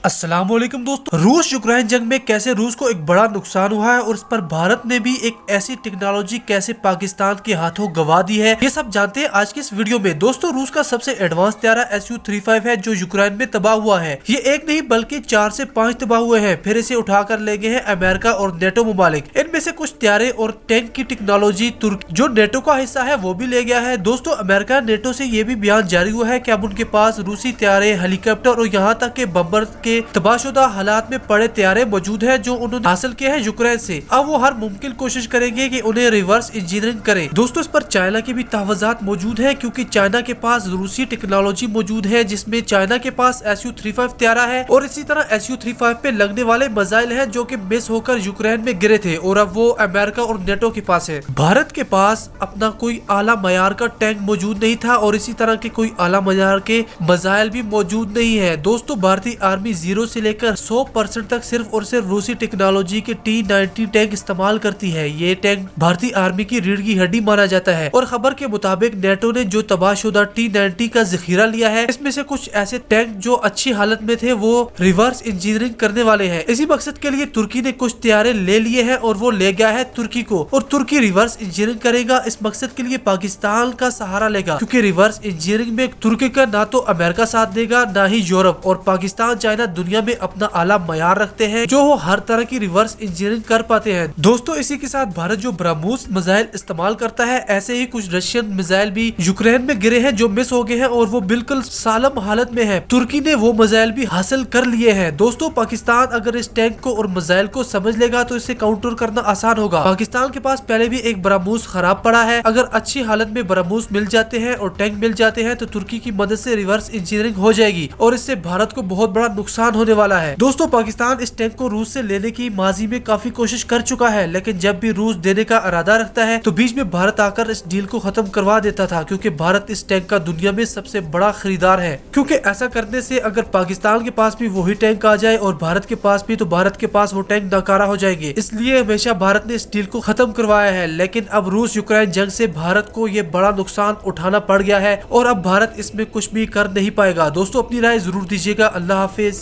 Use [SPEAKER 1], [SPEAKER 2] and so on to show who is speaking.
[SPEAKER 1] अस्सलामुअलैकुम दोस्तों, रूस यूक्रेन जंग में कैसे रूस को एक बड़ा नुकसान हुआ है और इस पर भारत ने भी एक ऐसी टेक्नोलॉजी कैसे पाकिस्तान के हाथों गवा दी है, ये सब जानते हैं आज की इस वीडियो में। दोस्तों, रूस का सबसे एडवांस त्यारा Su-35 है जो यूक्रेन में तबाह हुआ है। ये एक नहीं बल्कि 4 से 5 तबाह हुए हैं, फिर इसे उठाकर ले गए हैं अमेरिका और नेटो ममालिक। इनमें से कुछ त्यारे और टैंक की टेक्नोलॉजी तुर्क जो नेटो का हिस्सा है वो भी ले गया है। दोस्तों, अमेरिका नेटो से ये भी बयान जारी हुआ है कि अब उनके पास रूसी त्यारे, हेलीकॉप्टर और यहाँ तक के बम्बर के तबाहशुदा हालात में पड़े त्यारे मौजूद है जो उन्होंने हासिल किए हैं यूक्रेन से। अब वो हर मुमकिन कोशिश करेंगे कि उन्हें रिवर्स इंजीनियरिंग करें। दोस्तों, इस पर चाइना के भी तहफ़्फ़ुज़ात मौजूद है क्योंकि चाइना के पास रूसी टेक्नोलॉजी मौजूद है जिसमें चाइना के पास Su-35 त्यारा है और इसी तरह Su-35 पे लगने वाले मिसाइल है जो कि मिस होकर यूक्रेन में गिरे थे और अब वो अमेरिका और नेटो के पास है। भारत के पास अपना कोई आला मयार का टैंक मौजूद नहीं था और इसी तरह के कोई आला मयार के मिसाइल भी मौजूद नहीं है। दोस्तों, भारतीय आर्मी 0 से लेकर 100% तक सिर्फ और सिर्फ रूसी टेक्नोलॉजी के T-90 टैंक इस्तेमाल करती है। ये टैंक भारतीय आर्मी की रीढ़ की हड्डी माना जाता है और खबर के मुताबिक नेटो ने जो तबाहशुदा T-90 का जखीरा लिया है, इसमें से कुछ ऐसे टैंक जो अच्छी हालत में थे वो रिवर्स इंजीनियरिंग करने वाले हैं। इसी मकसद के लिए तुर्की ने कुछ त्यारे ले लिए हैं और वो ले गया है तुर्की को, और तुर्की रिवर्स इंजीनियरिंग करेगा। इस मकसद के लिए पाकिस्तान का सहारा लेगा क्योंकि रिवर्स इंजीनियरिंग में तुर्की का ना तो अमेरिका साथ देगा ना ही यूरोप, और पाकिस्तान चाइना दुनिया में अपना आला मयार रखते हैं जो वो हर तरह की रिवर्स इंजीनियरिंग कर पाते हैं। दोस्तों, इसी के साथ भारत जो ब्रह्मोस मिसाइल इस्तेमाल करता है, ऐसे ही कुछ रशियन मिसाइल भी यूक्रेन में गिरे हैं जो मिस हो गए हैं और वो बिल्कुल सालम हालत में है। तुर्की ने वो मिसाइल भी हासिल कर लिए हैं। दोस्तों, पाकिस्तान अगर इस टैंक को और मिसाइल को समझ लेगा तो इसे काउंटर करना आसान होगा। पाकिस्तान के पास पहले भी एक ब्रह्मोस खराब पड़ा है। अगर अच्छी हालत में ब्रह्मोस मिल जाते हैं और टैंक मिल जाते हैं तो तुर्की की मदद से रिवर्स इंजीनियरिंग हो जाएगी और इससे भारत को बहुत बड़ा नुकसान होने वाला है। दोस्तों, पाकिस्तान इस टैंक को रूस से लेने की माजी में काफी कोशिश कर चुका है, लेकिन जब भी रूस देने का इरादा रखता है तो बीच में भारत आकर इस डील को खत्म करवा देता था क्योंकि भारत इस टैंक का दुनिया में सबसे बड़ा खरीदार है। क्योंकि ऐसा करने से अगर पाकिस्तान के पास भी वही टैंक आ जाए और भारत के पास भी, तो भारत के पास वो टैंक नाकारा हो जाएंगे। इसलिए हमेशा भारत ने इस डील को खत्म करवाया है, लेकिन अब रूस यूक्रेन जंग से भारत को ये बड़ा नुकसान उठाना पड़ गया है और अब भारत इसमें कुछ भी कर नहीं पाएगा। दोस्तों, अपनी राय जरूर दीजिएगा। अल्लाह हाफिज।